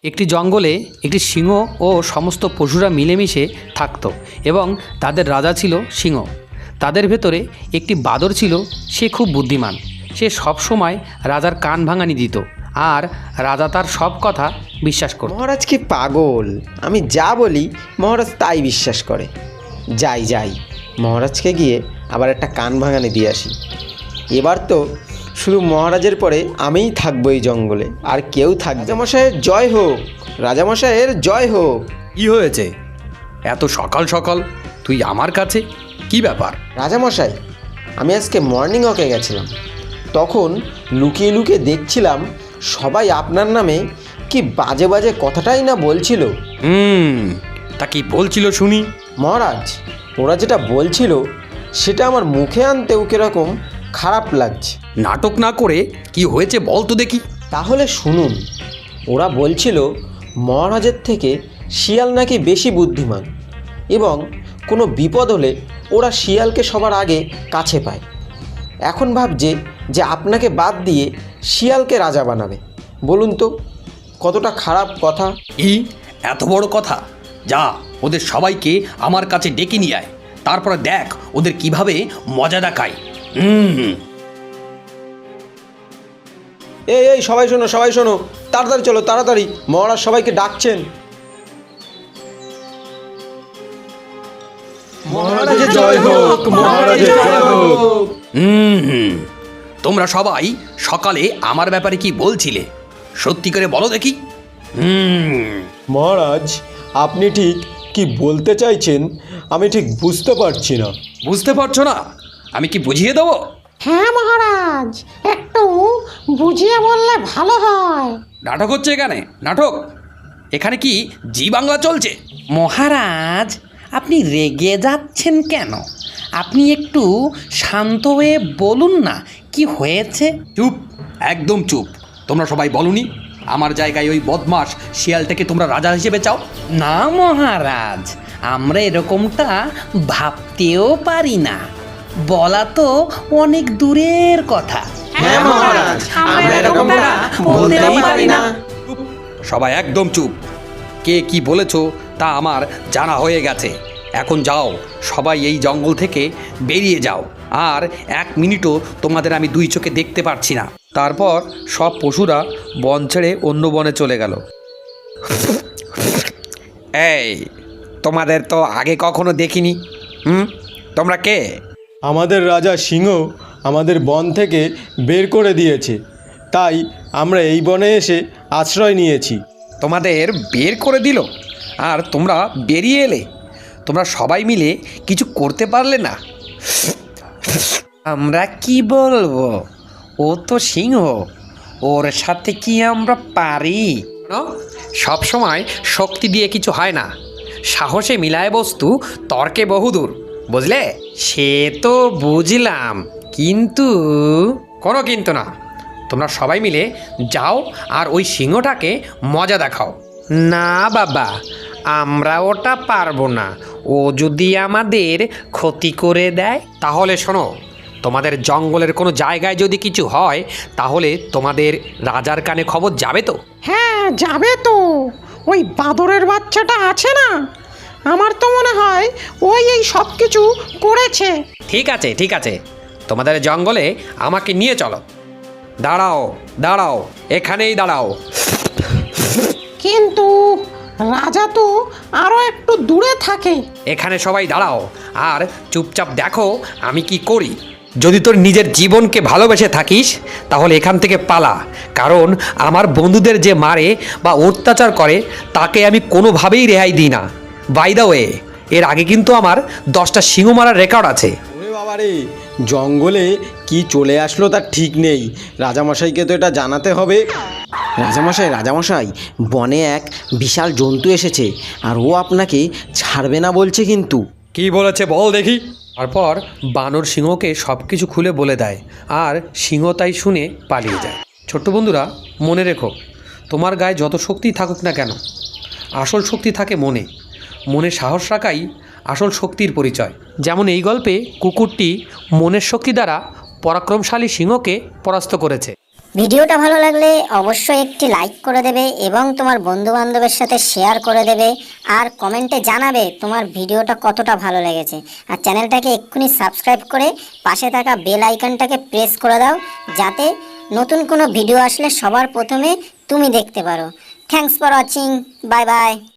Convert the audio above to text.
একটি জঙ্গলে একটি সিংহ ও সমস্ত পশুরা মিলেমিশে থাকত এবং তাদের রাজা ছিল সিংহ। তাদের ভেতরে একটি বাদর ছিল, সে খুব বুদ্ধিমান। সে সবসময় রাজার কান ভাঙানি দিত আর রাজা তার সব কথা বিশ্বাস করত। মহারাজ কি পাগল, আমি যা বলি মহারাজ তাই বিশ্বাস করে। যাই মহারাজকে গিয়ে আবার একটা কান ভাঙানি দিয়ে আসি। এবার তো শুধু মহারাজের পরে আমিই থাকবো এই জঙ্গলে, আর কেউ থাকবে। রাজামশাইয়ের জয় হোক, রাজামশাইয়ের জয় হোক। কি হয়েছে এত সকাল সকাল তুই আমার কাছে? কি ব্যাপার? রাজামশাই, আমি আজকে মর্নিং ওয়াকে গেছিলাম, তখন লুকিয়ে লুকিয়ে দেখছিলাম সবাই আপনার নামে কি বাজে বাজে কথাটাই না বলছিল। তা কি বলছিল শুনি? মহারাজ, ওরা যেটা বলছিল সেটা আমার মুখে আনতেও কিরকম খারাপ লাগছে। নাটক না করে কি হয়েছে বল তো দেখি। তাহলে শুনুন, ওরা বলছিল মহারাজের থেকে শিয়াল নাকি বেশি বুদ্ধিমান এবং কোনো বিপদ হলে ওরা শিয়ালকে সবার আগে কাছে পায়। এখন ভাবছে যে আপনাকে বাদ দিয়ে শিয়ালকে রাজা বানাবে। বলুন তো কতটা খারাপ কথা। কি এত বড় কথা? যা, ওদের সবাইকে আমার কাছে ডেকে নিয়ে আয়, তারপরে দেখ ওদের কিভাবে মজা দেখায়। এই সবাই শোনো, তাড়াতাড়ি চলো, তাড়াতাড়ি, মহারাজ সবাইকে ডাকছেন। মহারাজের জয় হোক, মহারাজের জয় হোক। তোমরা সবাই সকালে আমার ব্যাপারে কি বলছিলে? সত্যি করে বলো দেখি। মহারাজ, আপনি ঠিক কি বলতে চাইছেন আমি ঠিক বুঝতে পারছি না। বুঝতে পারছো না? আমি কি বুঝিয়ে দেবো? হ্যাঁ মহারাজ, একটু বুঝিয়ে বললে ভালো হয়। নাটক হচ্ছে এখানে, নাটক? এখানে কি জি বাংলা চলছে? মহারাজ, আপনি রেগে যাচ্ছেন কেন? আপনি একটু শান্ত হয়ে বলুন না কি হয়েছে। চুপ, একদম চুপ। তোমরা সবাই বলনি আমার জায়গায় ওই বদমাস শিয়ালটাকে তোমরা রাজা হিসেবে চাও? না মহারাজ, আমরা এরকমটা ভাবতেও পারি না। বলা তো অনেক দূরের কথা। হ্যাঁ মহারাজ, আমরা এরকমটা বলতেই পারি না। সবাই একদম চুপ। কে কি বলেছো তা আমার জানা হয়ে গেছে। এখন যাও, সবাই এই জঙ্গল থেকে বেরিয়ে যাও। আর এক মিনিটও তোমাদের আমি দুই চোখে দেখতে পারছি না। তারপর সব পশুরা বন ছেড়ে অন্য বনে চলে গেল। এই, তোমাদের তো আগে কখনো দেখিনি। তোমরা কে? আমাদের রাজা সিংহ আমাদের বন থেকে বের করে দিয়েছে, তাই আমরা এই বনে এসে আশ্রয় নিয়েছি। তোমাদের বের করে দিল আর তোমরা বেরিয়ে এলে? তোমরা সবাই মিলে কিছু করতে পারলে না? আমরা কি বলবো, ও তো সিংহ, ওর সাথে কি আমরা পারি? সব সময় শক্তি দিয়ে কিছু হয় না, সাহসে মিলায় বস্তু তর্কে বহুদূর, বুঝলে? সে তো বুঝলাম, কিন্তু কোনো কিন্তু না। তোমরা সবাই মিলে যাও আর ওই সিংহটাকে মজা দেখাও। না বাবা, আমরা ওটা পারবো না। ও যদি আমাদের ক্ষতি করে দেয়? তাহলে শোনো, তোমাদের জঙ্গলের কোনো জায়গায় যদি কিছু হয় তাহলে তোমাদের রাজার কানে খবর যাবে তো? হ্যাঁ যাবে তো। ওই বাদরের বাচ্চাটা আছে না, আমার তো মনে হয় ওই এই সব কিছু করেছে। ঠিক আছে ঠিক আছে, তোমাদের জঙ্গলে আমাকে নিয়ে চলো। দাঁড়াও, এখানেই দাঁড়াও। কিন্তু রাজা তো আরো একটু দূরে থাকে। এখানে সবাই দাঁড়াও আর চুপচাপ দেখো আমি কি করি। যদি তোর নিজের জীবনকে ভালোবেসে থাকিস তাহলে এখান থেকে পালা, কারণ আমার বন্ধুদের যে মারে বা অত্যাচার করে তাকে আমি কোনোভাবেই রেহাই দিই না। বাই দ্য ওয়ে, এর আগে কিন্তু আমার 10টা সিংহ মারার রেকর্ড আছে। ওরে বাবারে, জঙ্গলে কি চলে আসলো তার ঠিক নেই। রাজামশাইকে তো এটা জানাতে হবে। রাজামশাই, বনে এক বিশাল জন্তু এসেছে আর ও আপনাকে ছাড়বে না বলছে। কিন্তু কি বলেছে বল দেখি। তারপর বানর সিংহকে সব কিছু খুলে বলে দেয় আর সিংহ তাই শুনে পালিয়ে যায়। ছোট্ট বন্ধুরা, মনে রেখো, তোমার গায়ে যত শক্তি থাকুক না কেন, আসল শক্তি থাকে মনে। মনে সাহস রাখাই আসল শক্তির পরিচয়। যেমন এই গল্পে কুকুরটি মনের শক্তি দ্বারা পরাক্রমশালী সিংহকে পরাস্ত করেছে। ভিডিওটা ভালো লাগলে অবশ্যই একটি লাইক করে দেবে এবং তোমার বন্ধু বান্ধবের সাথে শেয়ার করে দেবে আর কমেন্টে জানাবে তোমার ভিডিওটা কতটা ভালো লেগেছে। আর চ্যানেলটাকে এক্ষুনি সাবস্ক্রাইব করে পাশে থাকা বেল আইকনটাকে প্রেস করে দাও, যাতে নতুন কোনো ভিডিও আসলে সবার প্রথমে তুমি দেখতে পারো। Thanks for watching, bye bye.